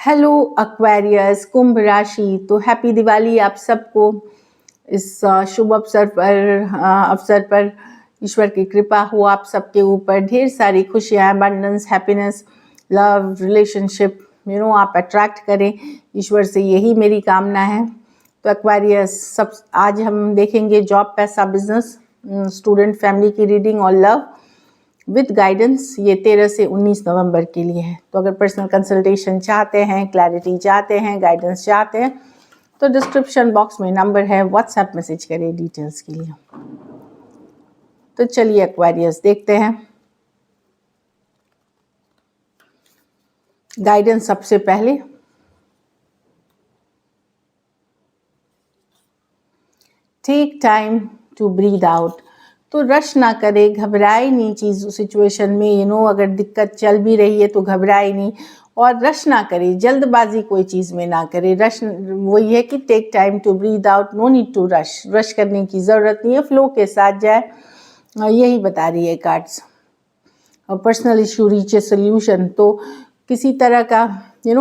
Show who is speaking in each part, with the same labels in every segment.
Speaker 1: Hello Aquarius कुंभ राशि। तो happy Diwali आप सबको। इस शुभ अवसर पर ईश्वर की कृपा हो आप सबके ऊपर, ढेर सारी खुशियाँ, अबंडेंस, हैप्पीनेस, लव, रिलेशनशिप आप अट्रैक्ट करें। ईश्वर से यही मेरी कामना है। तो एक्वेरियस सब आज हम देखेंगे जॉब, पैसा, बिजनेस, स्टूडेंट, फैमिली की रीडिंग और लव विद गाइडेंस। ये 13 से 19 नवंबर के लिए है। तो अगर पर्सनल कंसल्टेशन चाहते हैं, क्लैरिटी चाहते हैं, गाइडेंस चाहते हैं तो डिस्क्रिप्शन बॉक्स में नंबर है, व्हाट्सएप मैसेज करें डिटेल्स के लिए। तो चलिए एक्वेरियस देखते हैं गाइडेंस। सबसे पहले take time to breathe out. तो रश ना करे, घबराए नहीं चीज़ सिचुएशन में। अगर दिक्कत चल भी रही है तो घबराए नहीं और रश ना करे, जल्दबाजी कोई चीज़ में ना करे। रश वही है कि take time to breathe out, no need to rush करने की ज़रूरत नहीं है, फ्लो के साथ जाए, यही बता रही है कार्ड्स। और personal issue reach a solution. तो किसी तरह का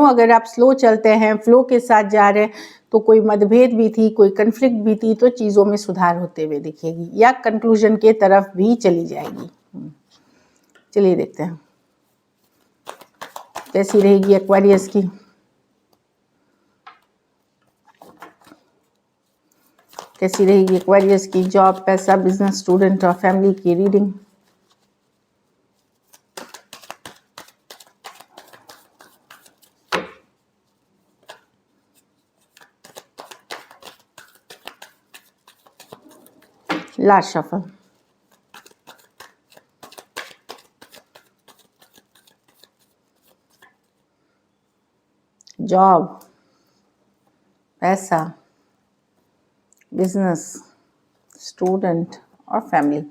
Speaker 1: अगर आप स्लो चलते हैं, फ्लो के साथ जा रहे हैं, तो कोई मतभेद भी थी, कोई कन्फ्लिक्ट भी थी, तो चीज़ों में सुधार होते हुए दिखेगी या कंक्लूजन के तरफ भी चली जाएगी। चलिए देखते हैं कैसी रहेगी एक्वेरियस की। कैसी रहेगी एक्वेरियस की जॉब, पैसा, बिजनेस, स्टूडेंट और फैमिली की रीडिंग। Last shuffle. जॉब, पैसा, बिजनेस, स्टूडेंट और फैमिली।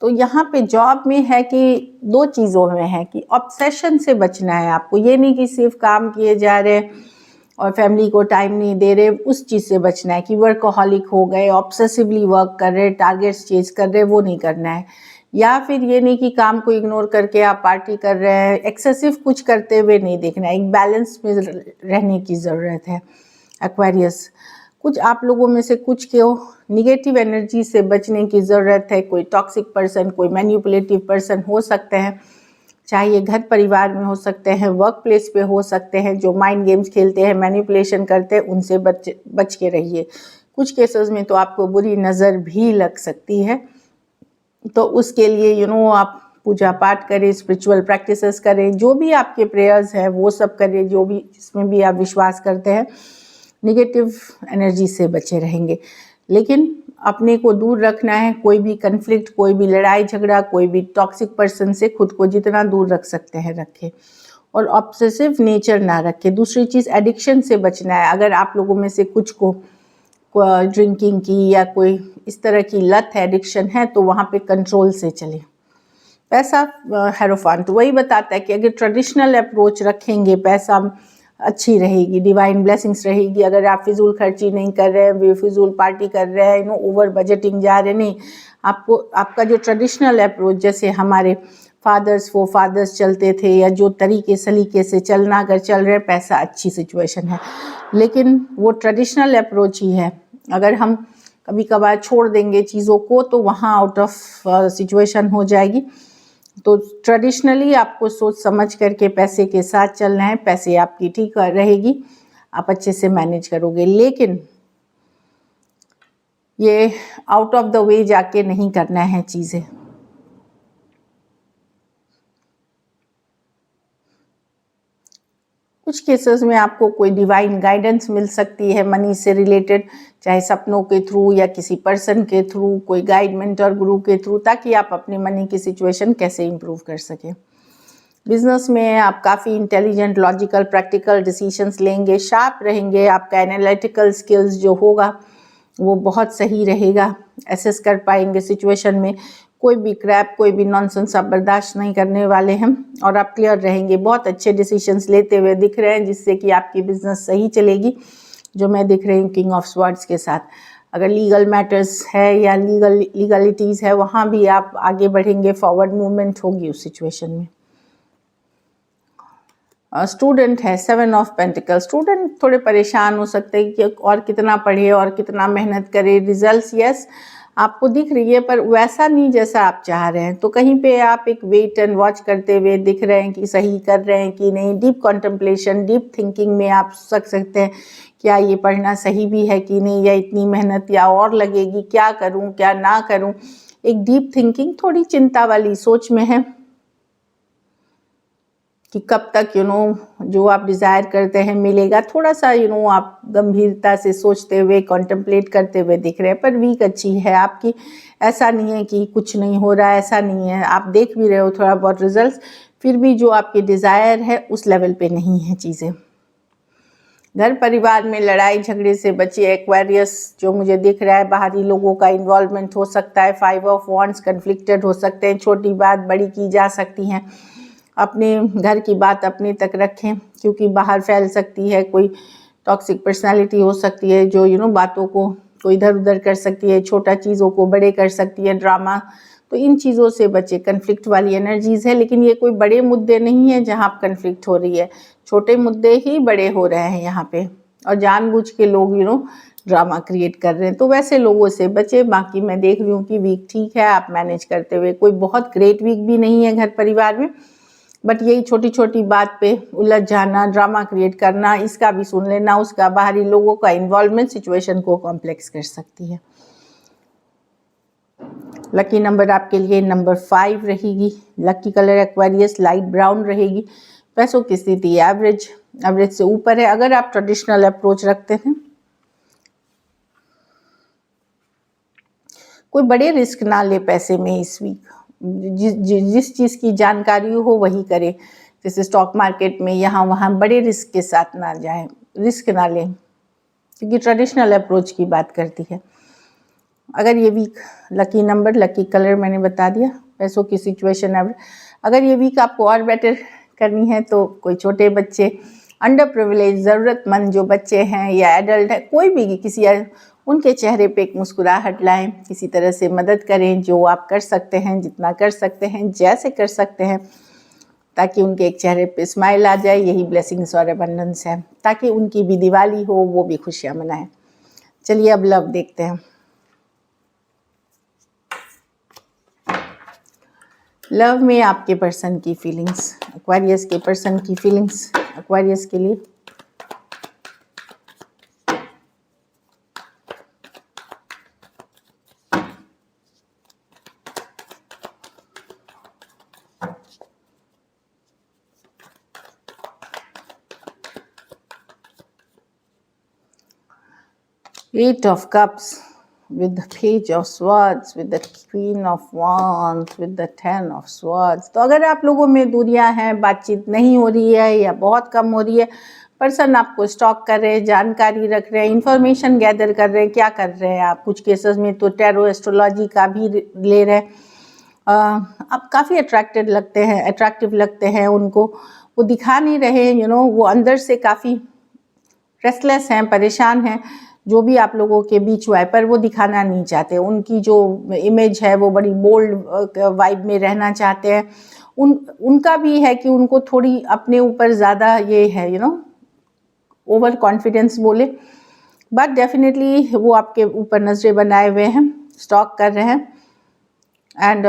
Speaker 1: तो यहाँ पे जॉब में है कि दो चीज़ों में है कि ऑब्सेशन से बचना है आपको। ये नहीं कि सिर्फ काम किए जा रहे और फैमिली को टाइम नहीं दे रहे, उस चीज़ से बचना है कि वर्कहोलिक हो गए, ऑब्सेसिवली वर्क कर रहे, टारगेट्स चेज कर रहे, वो नहीं करना है। या फिर ये नहीं कि काम को इग्नोर करके आप पार्टी कर रहे हैं, एक्सेसिव कुछ करते हुए नहीं देखना है। एक बैलेंस में रहने की ज़रूरत है एक्वेरियस। कुछ आप लोगों में से कुछ को निगेटिव एनर्जी से बचने की ज़रूरत है। कोई टॉक्सिक पर्सन, कोई मैनिपुलेटिव पर्सन हो सकते हैं, चाहे ये घर परिवार में हो सकते हैं, वर्क प्लेस पे हो सकते हैं, जो माइंड गेम्स खेलते हैं, मैनिपुलेशन करते हैं, उनसे बच के रहिए। कुछ केसेस में तो आपको बुरी नज़र भी लग सकती है। तो उसके लिए आप पूजा पाठ करें, स्पिरिचुअल प्रैक्टिसेस करें, जो भी आपके प्रेयर्स हैं वो सब करें, जो भी जिसमें भी आप विश्वास करते हैं। निगेटिव एनर्जी से बचे रहेंगे, लेकिन अपने को दूर रखना है। कोई भी कन्फ्लिक्ट, कोई भी लड़ाई झगड़ा, कोई भी टॉक्सिक पर्सन से खुद को जितना दूर रख सकते हैं रखें और ऑब्सेसिव नेचर ना रखें। दूसरी चीज़, एडिक्शन से बचना है। अगर आप लोगों में से कुछ को ड्रिंकिंग की या कोई इस तरह की लत है, एडिक्शन है, तो वहाँ पे कंट्रोल से चलें। पैसा, हेरोफांट वही बताता है कि अगर ट्रेडिशनल अप्रोच रखेंगे, पैसा अच्छी रहेगी, डिवाइन ब्लेसिंग्स रहेगी। अगर आप फिजूल खर्ची नहीं कर रहे हैं, बेफिजूल पार्टी कर रहे हैं, ओवर बजटिंग जा रहे नहीं, आपको आपका जो ट्रेडिशनल अप्रोच, जैसे हमारे फादर्स चलते थे, या जो तरीके सलीके से चलना अगर चल रहे, पैसा अच्छी सिचुएशन है। लेकिन वो ट्रेडिशनल अप्रोच ही है। अगर हम कभी कभार छोड़ देंगे चीज़ों को तो वहाँ आउट ऑफ सिचुएशन हो जाएगी। तो ट्रेडिशनली आपको सोच समझ करके पैसे के साथ चलना है। पैसे आपकी ठीक रहेगी, आप अच्छे से मैनेज करोगे, लेकिन ये आउट ऑफ द वे जाके नहीं करना है चीज़ें। कुछ केसेस में आपको कोई डिवाइन गाइडेंस मिल सकती है मनी से रिलेटेड, चाहे सपनों के थ्रू या किसी पर्सन के थ्रू, कोई गाइड, मेंटर, गुरु के थ्रू, ताकि आप अपनी मनी की सिचुएशन कैसे इंप्रूव कर सकें। बिजनेस में आप काफ़ी इंटेलिजेंट, लॉजिकल, प्रैक्टिकल डिसीजंस लेंगे, शार्प रहेंगे। आपका एनालिटिकल स्किल्स जो होगा वो बहुत सही रहेगा, एसेस कर पाएंगे सिचुएशन में। कोई भी क्रैप, कोई भी नॉनसेंस आप बर्दाश्त नहीं करने वाले हैं और आप क्लियर रहेंगे। बहुत अच्छे डिसीजंस लेते हुए दिख रहे हैं, जिससे कि आपकी बिजनेस सही चलेगी, जो मैं दिख रही हूँ किंग ऑफ स्वॉर्ड्स के साथ। अगर लीगल मैटर्स है या लीगलिटीज़ है, वहाँ भी आप आगे बढ़ेंगे, फॉरवर्ड मूवमेंट होगी उस सिचुएशन में। स्टूडेंट है 7 ऑफ पेंटिकल, स्टूडेंट थोड़े परेशान हो सकते हैं कि और कितना पढ़े और कितना मेहनत करे। रिजल्ट्स यस आपको दिख रही है पर वैसा नहीं जैसा आप चाह रहे हैं, तो कहीं पे आप एक वेट एंड वॉच करते हुए दिख रहे हैं कि सही कर रहे हैं कि नहीं। डीप कॉन्टम्पलेशन, डीप थिंकिंग में आप सकते हैं क्या ये पढ़ना सही भी है कि नहीं, या इतनी मेहनत या और लगेगी, क्या करूं क्या ना करूं। एक डीप थिंकिंग, थोड़ी चिंता वाली सोच में है कि कब तक जो आप डिज़ायर करते हैं मिलेगा। थोड़ा सा आप गंभीरता से सोचते हुए, कॉन्टम्पलेट करते हुए दिख रहे हैं, पर वीक अच्छी है आपकी। ऐसा नहीं है कि कुछ नहीं हो रहा है, ऐसा नहीं है। आप देख भी रहे हो थोड़ा बहुत रिजल्ट्स, फिर भी जो आपकी डिज़ायर है उस लेवल पे नहीं है चीज़ें। घर परिवार में लड़ाई झगड़े से बचिए। एक्वेरियस जो मुझे दिख रहा है, बाहरी लोगों का इन्वॉल्वमेंट हो सकता है। 5 ऑफ वॉन्ड्स कन्फ्लिक्टेड हो सकते हैं, छोटी बात बड़ी की जा सकती हैं। अपने घर की बात अपने तक रखें क्योंकि बाहर फैल सकती है। कोई टॉक्सिक पर्सनालिटी हो सकती है जो बातों को इधर उधर कर सकती है, छोटा चीज़ों को बड़े कर सकती है, ड्रामा। तो इन चीज़ों से बचे। कन्फ्लिक्ट वाली एनर्जीज़ है, लेकिन ये कोई बड़े मुद्दे नहीं है जहाँ आप कन्फ्लिक्ट हो रही है, छोटे मुद्दे ही बड़े हो रहे हैं यहाँ पे। और जानबूझ के लोग ड्रामा क्रिएट कर रहे हैं, तो वैसे लोगों से बचे। बाकी मैं देख रही हूँ कि वीक ठीक है, आप मैनेज करते हुए। कोई बहुत ग्रेट वीक भी नहीं है घर परिवार में, बट यही छोटी छोटी बात पे उलझ जाना, ड्रामा क्रिएट करना, इसका भी सुन लेना, उसका, बाहरी लोगों का इन्वॉल्वमेंट सिचुएशन को कॉम्प्लेक्स कर सकती है। लकी नंबर आपके लिए नंबर 5 रहेगी। Lucky colour Aquarius light brown रहेगी। पैसों की स्थिति एवरेज से ऊपर है। अगर आप ट्रेडिशनल अप्रोच रखते हैं, कोई बड़े रिस्क ना ले पैसे में इस वीक। जिस चीज़ की जानकारी हो वही करे, जैसे स्टॉक मार्केट में यहाँ वहाँ बड़े रिस्क के साथ ना जाए, रिस्क ना लें, क्योंकि ट्रेडिशनल अप्रोच की बात करती है। अगर ये week, lucky number, lucky colour मैंने बता दिया। पैसों की सिचुएशन एवरेज। अगर ये वीक आपको और बेटर करनी है तो कोई छोटे बच्चे, अंडर प्रिविलेज, ज़रूरतमंद जो बच्चे हैं या एडल्ट है, कोई भी किसी उनके चेहरे पे एक मुस्कुराहट लाएं, किसी तरह से मदद करें जो आप कर सकते हैं, जितना कर सकते हैं, जैसे कर सकते हैं, ताकि उनके एक चेहरे पे स्माइल आ जाए। यही ब्लेसिंग्स और अबंडेंस है, ताकि उनकी भी दिवाली हो, वो भी खुशियाँ मनाएं। चलिए अब लव देखते हैं। लव में आपके पर्सन की फीलिंग्स, एक्वेरियस के पर्सन की फीलिंग्स एक्वेरियस के लिए। Eight of Cups with the Page of Swords, with the Queen of Wands, with the 10 of Swords। तो अगर आप लोगों में दूरियां हैं, बातचीत नहीं हो रही है या बहुत कम हो रही है, पर्सन आपको स्टॉक कर रहे हैं, जानकारी रख रहे हैं, इंफॉर्मेशन गैदर कर रहे हैं, क्या कर रहे हैं आप। कुछ केसेस में तो टैरो एस्ट्रोलॉजी का भी ले रहे हैं। आप काफ़ी अट्रैक्टिव लगते हैं उनको। वो दिखा नहीं रहे, वो अंदर से काफ़ी रेस्टलेस हैं, परेशान हैं, जो भी आप लोगों के बीच हुआ है, पर वो दिखाना नहीं चाहते। उनकी जो इमेज है वो बड़ी बोल्ड वाइब में रहना चाहते हैं। उनका भी है कि उनको थोड़ी अपने ऊपर ज़्यादा ये है, ओवर कॉन्फिडेंस बोले, बट डेफिनेटली वो आपके ऊपर नजरें बनाए हुए हैं, स्टॉक कर रहे हैं एंड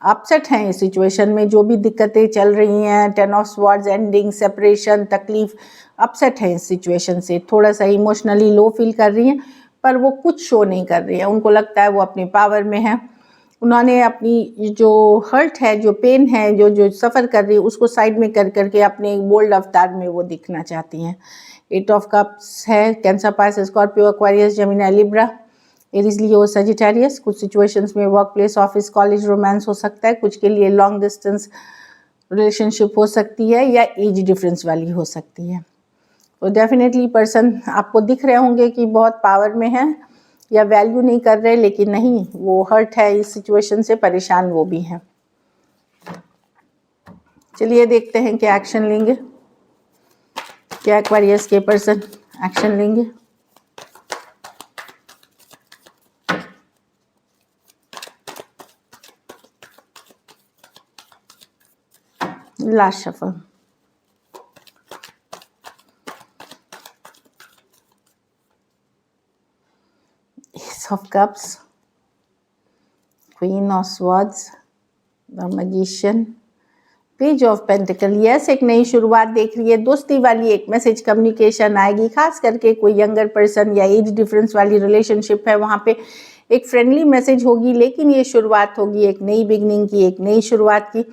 Speaker 1: अपसेट हैं इस सिचुएशन में। जो भी दिक्कतें चल रही हैं, 10 ऑफ स्वॉर्ड्स, एंडिंग, सेपरेशन, तकलीफ, अपसेट है इस सिचुएशन से। थोड़ा सा इमोशनली लो फील कर रही हैं, पर वो कुछ शो नहीं कर रही है। उनको लगता है वो अपने पावर में है। उन्होंने अपनी जो हर्ट है, जो पेन है, जो सफ़र कर रही है, उसको साइड में कर करके अपने बोल्ड अवतार में वो दिखना चाहती हैं। 8 ऑफ कप्स है, Cancer, Pisces, Scorpio, Aquarius, Gemini, Libra, Aries, Leo, Sagittarius. कुछ सिचुएशंस में work place, office, college, romance हो सकता है। कुछ के लिए लॉन्ग डिस्टेंस रिलेशनशिप हो सकती है या एज डिफरेंस वाली हो सकती है। तो डेफिनेटली पर्सन आपको दिख रहे होंगे कि बहुत पावर में है या वैल्यू नहीं कर रहे, लेकिन नहीं, वो हर्ट है इस सिचुएशन से, परेशान वो भी हैं। चलिए देखते हैं क्या एक्शन लेंगे, क्या एक्वेरियस के पर्सन एक्शन लेंगे। Last shuffle. Of cups, queen of swords, the magician, page of pentacle. Yes, एक नई शुरुआत देख रही है, दोस्ती वाली एक मैसेज कम्युनिकेशन आएगी, खास करके कोई यंगर पर्सन या एज डिफरेंस वाली रिलेशनशिप है वहाँ पे एक फ्रेंडली मैसेज होगी, लेकिन ये शुरुआत होगी एक नई बिगनिंग की, एक नई शुरुआत की।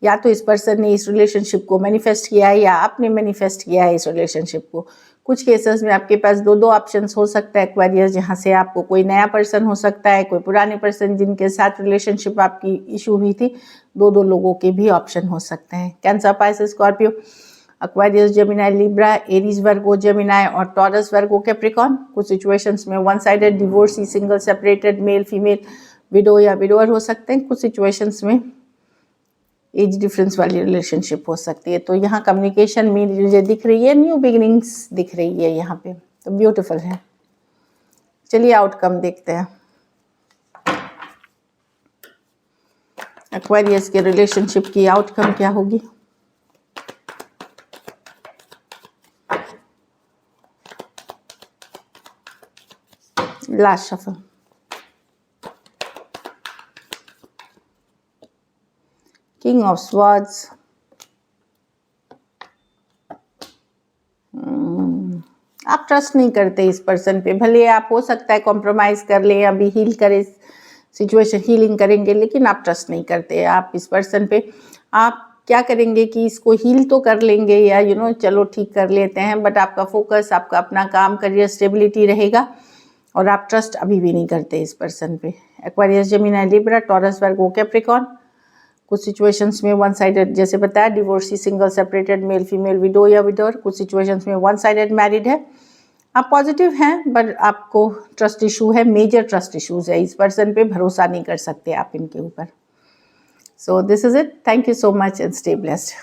Speaker 1: या तो इस पर्सन ने इस रिलेशनशिप को मैनिफेस्ट किया है या आपने मैनिफेस्ट किया है इस रिलेशनशिप को। कुछ केसेस में आपके पास दो दो ऑप्शंस हो सकता है एक्वेरियस, जहाँ से आपको कोई नया पर्सन हो सकता है, कोई पुराने पर्सन जिनके साथ रिलेशनशिप आपकी इशू हुई थी, दो दो लोगों के भी ऑप्शन हो सकते हैं। Cancer, Pisces, Scorpio, Aquarius, Gemini, Libra, Aries, Virgo, Gemini और टॉरस, वर्गो, कैप्रिकॉर्न। कुछ सिचुएशंस में one sided, divorcee, single, separated, male female, widow या विडोअर हो सकते हैं। कुछ सिचुएशंस में एज डिफरेंस वाली रिलेशनशिप हो सकती है। तो यहाँ कम्युनिकेशन में मुझे दिख रही है, न्यू बिगिनिंग्स दिख रही है यहाँ पे, तो ब्यूटीफुल है। चलिए आउटकम देखते हैं। एक्वेरियस के रिलेशनशिप की आउटकम क्या होगी? Last shuffle, king of swords, आप ट्रस्ट नहीं करते इस पर्सन पे, भले आप हो सकता है कॉम्प्रोमाइज़ कर लें, अभी हील करें सिचुएशन, हीलिंग करेंगे, लेकिन आप ट्रस्ट नहीं करते आप इस पर्सन पे। आप क्या करेंगे कि इसको हील तो कर लेंगे या चलो ठीक कर लेते हैं, बट आपका फोकस आपका अपना काम, करियर, स्टेबिलिटी रहेगा और आप ट्रस्ट अभी भी नहीं करते इस पर्सन पे। Aquarius, Gemini, Libra, taurus, Virgo, Capricorn. कुछ सिचुएशंस में वन साइडेड, जैसे बताया, divorcee, single, separated, male female, widow या विडोर। कुछ सिचुएशंस में वन साइडेड मैरिड है। आप पॉजिटिव हैं, बट आपको ट्रस्ट इशू है, मेजर ट्रस्ट इशूज है, इस पर्सन पे भरोसा नहीं कर सकते आप इनके ऊपर। So this is it, thank you so much and stay blessed.